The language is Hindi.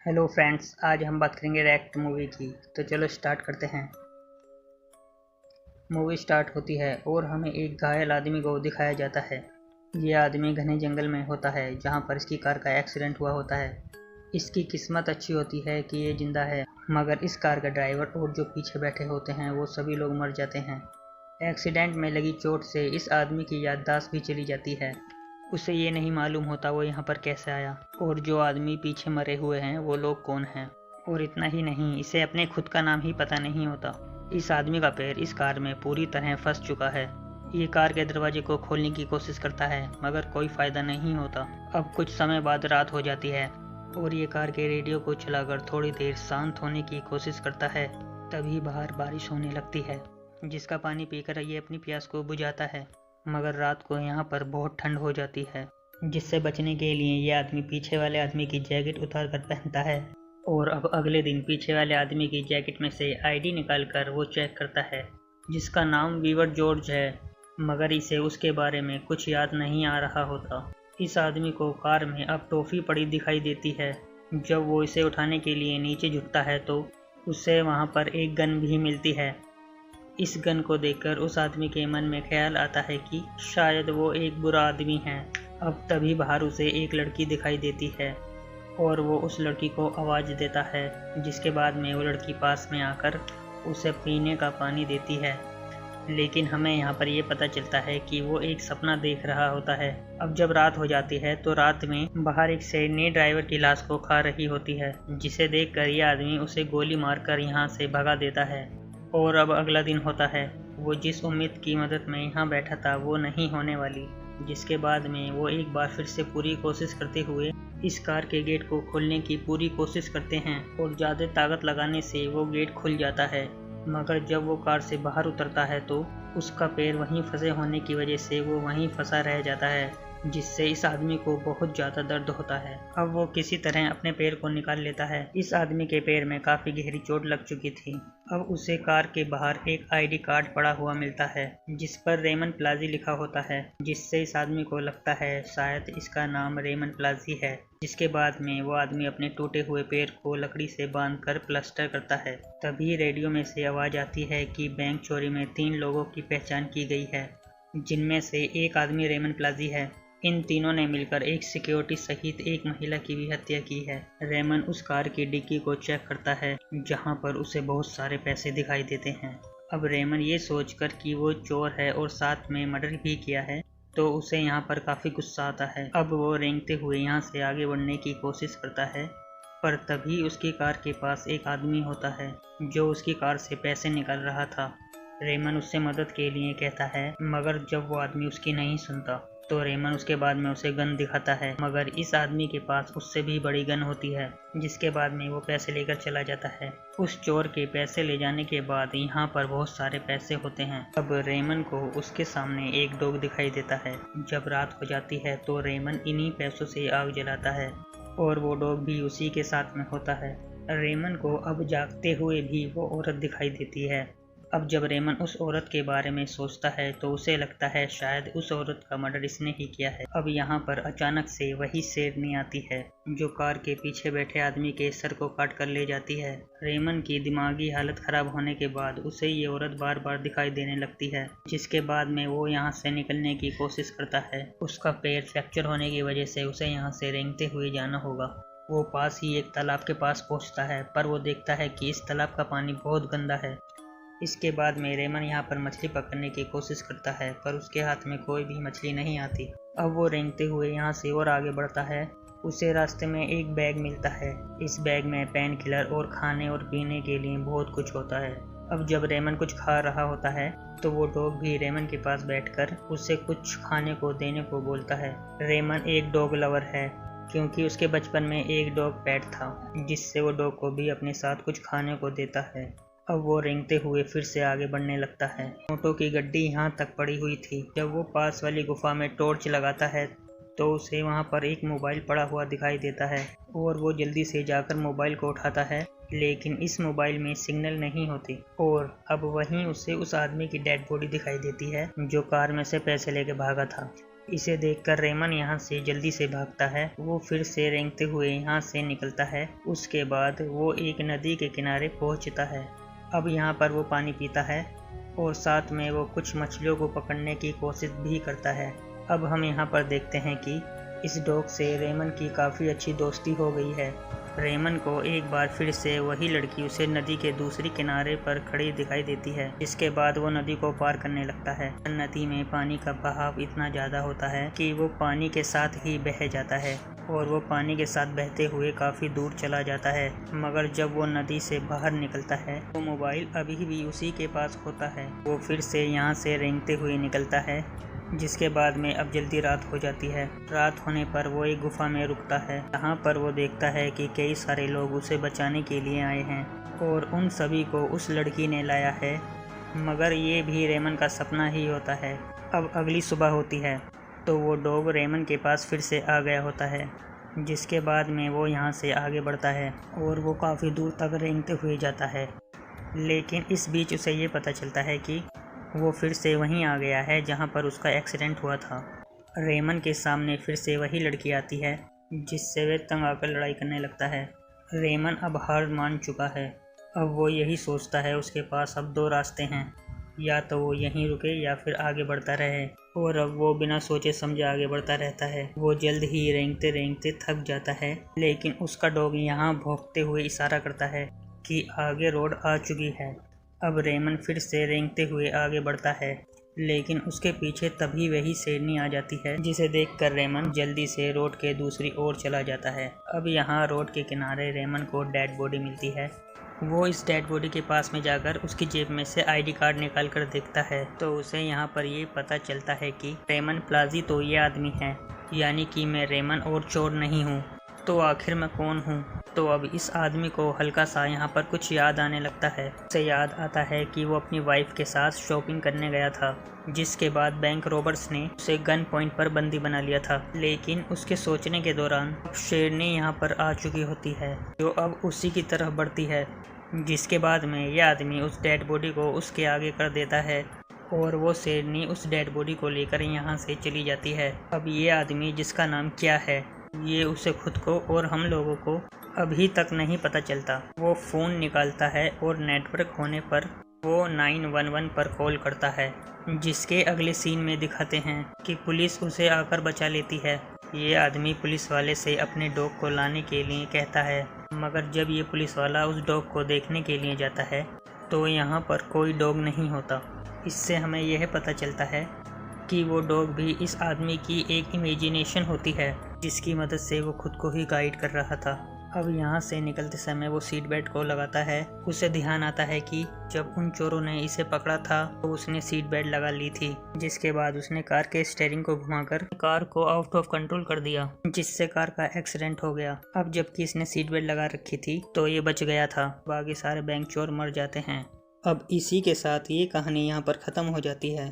हेलो फ्रेंड्स, आज हम बात करेंगे रिएक्ट मूवी की। तो चलो स्टार्ट करते हैं। मूवी स्टार्ट होती है और हमें एक घायल आदमी को दिखाया जाता है। ये आदमी घने जंगल में होता है जहाँ पर इसकी कार का एक्सीडेंट हुआ होता है। इसकी किस्मत अच्छी होती है कि ये जिंदा है, मगर इस कार का ड्राइवर और जो पीछे बैठे होते हैं वो सभी लोग मर जाते हैं। एक्सीडेंट में लगी चोट से इस आदमी की याददाश्त भी चली जाती है। उसे ये नहीं मालूम होता वो यहाँ पर कैसे आया और जो आदमी पीछे मरे हुए हैं वो लोग कौन हैं। और इतना ही नहीं, इसे अपने खुद का नाम ही पता नहीं होता। इस आदमी का पैर इस कार में पूरी तरह फंस चुका है। ये कार के दरवाजे को खोलने की कोशिश करता है मगर कोई फायदा नहीं होता। अब कुछ समय बाद रात हो जाती है और ये कार के रेडियो को चलाकर थोड़ी देर शांत होने की कोशिश करता है। तभी बाहर बारिश होने लगती है जिसका पानी पीकर ये अपनी प्यास को बुझाता है। मगर रात को यहाँ पर बहुत ठंड हो जाती है, जिससे बचने के लिए ये आदमी पीछे वाले आदमी की जैकेट उतार कर पहनता है। और अब अगले दिन पीछे वाले आदमी की जैकेट में से आईडी निकालकर वो चेक करता है, जिसका नाम वीवर जॉर्ज है, मगर इसे उसके बारे में कुछ याद नहीं आ रहा होता। इस आदमी को कार में अब टॉफी पड़ी दिखाई देती है। जब वो इसे उठाने के लिए नीचे झुकता है तो उसे वहाँ पर एक गन भी मिलती है। इस गन को देखकर उस आदमी के मन में ख्याल आता है कि शायद वो एक बुरा आदमी है। अब तभी बाहर उसे एक लड़की दिखाई देती है और वो उस लड़की को आवाज़ देता है, जिसके बाद में वो लड़की पास में आकर उसे पीने का पानी देती है। लेकिन हमें यहाँ पर ये पता चलता है कि वो एक सपना देख रहा होता है। अब जब रात हो जाती है तो रात में बाहर एक शेरनी ड्राइवर की लाश को खा रही होती है, जिसे देखकर ये आदमी उसे गोली मारकर यहाँ से भगा देता है। और अब अगला दिन होता है। वो जिस उम्मीद की मदद में यहाँ बैठा था वो नहीं होने वाली, जिसके बाद में वो एक बार फिर से पूरी कोशिश करते हुए इस कार के गेट को खोलने की पूरी कोशिश करते हैं और ज़्यादा ताकत लगाने से वो गेट खुल जाता है। मगर जब वो कार से बाहर उतरता है तो उसका पैर वहीं फंसे होने की वजह से वो वहीं फंसा रह जाता है, जिससे इस आदमी को बहुत ज़्यादा दर्द होता है। अब वो किसी तरह अपने पैर को निकाल लेता है। इस आदमी के पैर में काफ़ी गहरी चोट लग चुकी थी। अब उसे कार के बाहर एक आईडी कार्ड पड़ा हुआ मिलता है जिस पर रेमन प्लाजी लिखा होता है, जिससे इस आदमी को लगता है शायद इसका नाम रेमन प्लाजी है। जिसके बाद में वो आदमी अपने टूटे हुए पैर को लकड़ी से बांधकर प्लास्टर करता है। तभी रेडियो में से आवाज़ आती है कि बैंक चोरी में 3 लोगों की पहचान की गई है, जिनमें से एक आदमी रेमन प्लाजी है। इन तीनों ने मिलकर एक सिक्योरिटी सहित एक महिला की भी हत्या की है। रेमन उस कार की डिक्की को चेक करता है जहां पर उसे बहुत सारे पैसे दिखाई देते हैं। अब रेमन ये सोचकर कि वो चोर है और साथ में मर्डर भी किया है तो उसे यहाँ पर काफ़ी गुस्सा आता है। अब वो रेंगते हुए यहाँ से आगे बढ़ने की कोशिश करता है, पर तभी उसकी कार के पास एक आदमी होता है जो उसकी कार से पैसे निकाल रहा था। रेमन उससे मदद के लिए कहता है, मगर जब वो आदमी उसकी नहीं सुनता तो रेमन उसके बाद में उसे गन दिखाता है, मगर इस आदमी के पास उससे भी बड़ी गन होती है, जिसके बाद में वो पैसे लेकर चला जाता है। उस चोर के पैसे ले जाने के बाद यहाँ पर बहुत सारे पैसे होते हैं। अब रेमन को उसके सामने एक डॉग दिखाई देता है। जब रात हो जाती है तो रेमन इन्हीं पैसों से आग जलाता है और वो डॉग भी उसी के साथ में होता है। रेमन को अब जागते हुए भी वो औरत दिखाई देती है। अब जब रेमन उस औरत के बारे में सोचता है तो उसे लगता है शायद उस औरत का मर्डर इसने ही किया है। अब यहाँ पर अचानक से वही शेरनी आती है जो कार के पीछे बैठे आदमी के सर को काट कर ले जाती है। रेमन की दिमागी हालत खराब होने के बाद उसे ये औरत बार बार दिखाई देने लगती है, जिसके बाद में वो यहाँ से निकलने की कोशिश करता है। उसका पैर फ्रैक्चर होने की वजह से उसे यहाँ से रेंगते हुए जाना होगा। वो पास ही एक तालाब के पास पहुँचता है, पर वो देखता है कि इस तालाब का पानी बहुत गंदा है। इसके बाद में रेमन यहाँ पर मछली पकड़ने की कोशिश करता है, पर उसके हाथ में कोई भी मछली नहीं आती। अब वो रेंगते हुए यहाँ से और आगे बढ़ता है। उसे रास्ते में एक बैग मिलता है। इस बैग में पेन किलर और खाने और पीने के लिए बहुत कुछ होता है। अब जब रेमन कुछ खा रहा होता है तो वो डॉग भी रेमन के पास बैठकर उसे कुछ खाने को देने को बोलता है। रेमन एक डॉग लवर है क्योंकि उसके बचपन में एक डॉग पेट था, जिससे वो डॉग को भी अपने साथ कुछ खाने को देता है। अब वो रेंगते हुए फिर से आगे बढ़ने लगता है। ऑटो की गड्डी यहाँ तक पड़ी हुई थी। जब वो पास वाली गुफा में टॉर्च लगाता है तो उसे वहाँ पर एक मोबाइल पड़ा हुआ दिखाई देता है और वो जल्दी से जाकर मोबाइल को उठाता है, लेकिन इस मोबाइल में सिग्नल नहीं होती। और अब वहीं उसे उस आदमी की डेड बॉडी दिखाई देती है जो कार में से पैसे लेके भागा था। इसे देखकर रेमन यहाँ से जल्दी से भागता है। वो फिर से रेंगते हुए यहाँ से निकलता है। उसके बाद वो एक नदी के किनारे पहुँचता है। अब यहाँ पर वो पानी पीता है और साथ में वो कुछ मछलियों को पकड़ने की कोशिश भी करता है। अब हम यहाँ पर देखते हैं कि इस डॉग से रेमन की काफ़ी अच्छी दोस्ती हो गई है। रेमन को एक बार फिर से वही लड़की उसे नदी के दूसरी किनारे पर खड़ी दिखाई देती है। इसके बाद वो नदी को पार करने लगता है। नदी में पानी का बहाव इतना ज़्यादा होता है कि वो पानी के साथ ही बह जाता है और वो पानी के साथ बहते हुए काफ़ी दूर चला जाता है। मगर जब वो नदी से बाहर निकलता है तो मोबाइल अभी भी उसी के पास होता है। वो फिर से यहाँ से रेंगते हुए निकलता है, जिसके बाद में अब जल्दी रात हो जाती है। रात होने पर वो एक गुफा में रुकता है। यहाँ पर वो देखता है कि कई सारे लोग उसे बचाने के लिए आए हैं और उन सभी को उस लड़की ने लाया है। मगर ये भी रेमन का सपना ही होता है। अब अगली सुबह होती है तो वो डॉग रेमन के पास फिर से आ गया होता है, जिसके बाद में वो यहाँ से आगे बढ़ता है और वो काफ़ी दूर तक रेंगते हुए जाता है। लेकिन इस बीच उसे ये पता चलता है कि वो फिर से वहीं आ गया है जहाँ पर उसका एक्सीडेंट हुआ था। रेमन के सामने फिर से वही लड़की आती है, जिससे वे तंग आकर लड़ाई करने लगता है। रेमन अब हार मान चुका है। अब वो यही सोचता है उसके पास अब दो रास्ते हैं, या तो वो यहीं रुके या फिर आगे बढ़ता रहे। और अब वो बिना सोचे समझे आगे बढ़ता रहता है। वो जल्द ही रेंगते रेंगते थक जाता है, लेकिन उसका डॉग यहाँ भौंकते हुए इशारा करता है कि आगे रोड आ चुकी है। अब रेमन फिर से रेंगते हुए आगे बढ़ता है, लेकिन उसके पीछे तभी वही शेरनी आ जाती है, जिसे देखकर रेमन जल्दी से रोड के दूसरी ओर चला जाता है। अब यहाँ रोड के किनारे रेमन को डेड बॉडी मिलती है। वो इस डेड बॉडी के पास में जाकर उसकी जेब में से आईडी कार्ड निकाल कर देखता है तो उसे यहाँ पर ये पता चलता है कि रेमन प्लाजी तो ये आदमी है, यानी कि मैं रेमन और चोर नहीं हूँ। तो आखिर मैं कौन हूँ? तो अब इस आदमी को हल्का सा यहाँ पर कुछ याद आने लगता है। उसे याद आता है कि वो अपनी वाइफ के साथ शॉपिंग करने गया था, जिसके बाद बैंक रॉबर्स ने उसे गन पॉइंट पर बंदी बना लिया था। लेकिन उसके सोचने के दौरान शेरनी यहाँ पर आ चुकी होती है, जो अब उसी की तरफ बढ़ती है, जिसके बाद में यह आदमी उस डेड बॉडी को उसके आगे कर देता है और वो शेरनी उस डेड बॉडी को लेकर यहाँ से चली जाती है। अब ये आदमी, जिसका नाम क्या है, ये उसे खुद को और हम लोगों को अभी तक नहीं पता चलता। वो फ़ोन निकालता है और नेटवर्क होने पर वो 911 पर कॉल करता है, जिसके अगले सीन में दिखाते हैं कि पुलिस उसे आकर बचा लेती है। ये आदमी पुलिस वाले से अपने डॉग को लाने के लिए कहता है, मगर जब ये पुलिस वाला उस डॉग को देखने के लिए जाता है तो यहाँ पर कोई डॉग नहीं होता। इससे हमें यह पता चलता है कि वो डॉग भी इस आदमी की एक इमेजिनेशन होती है, जिसकी मदद से वो खुद को ही गाइड कर रहा था। अब यहाँ से निकलते समय वो सीट बेल्ट को लगाता है। उसे ध्यान आता है कि जब उन चोरों ने इसे पकड़ा था तो उसने सीट बेल्ट लगा ली थी, जिसके बाद उसने कार के स्टीयरिंग को घुमाकर कार को आउट ऑफ कंट्रोल कर दिया, जिससे कार का एक्सीडेंट हो गया। अब जबकि इसने सीट बेल्ट लगा रखी थी तो ये बच गया था। बाकी सारे बैंक चोर मर जाते हैं। अब इसी के साथ ये कहानी यहाँ पर ख़त्म हो जाती है।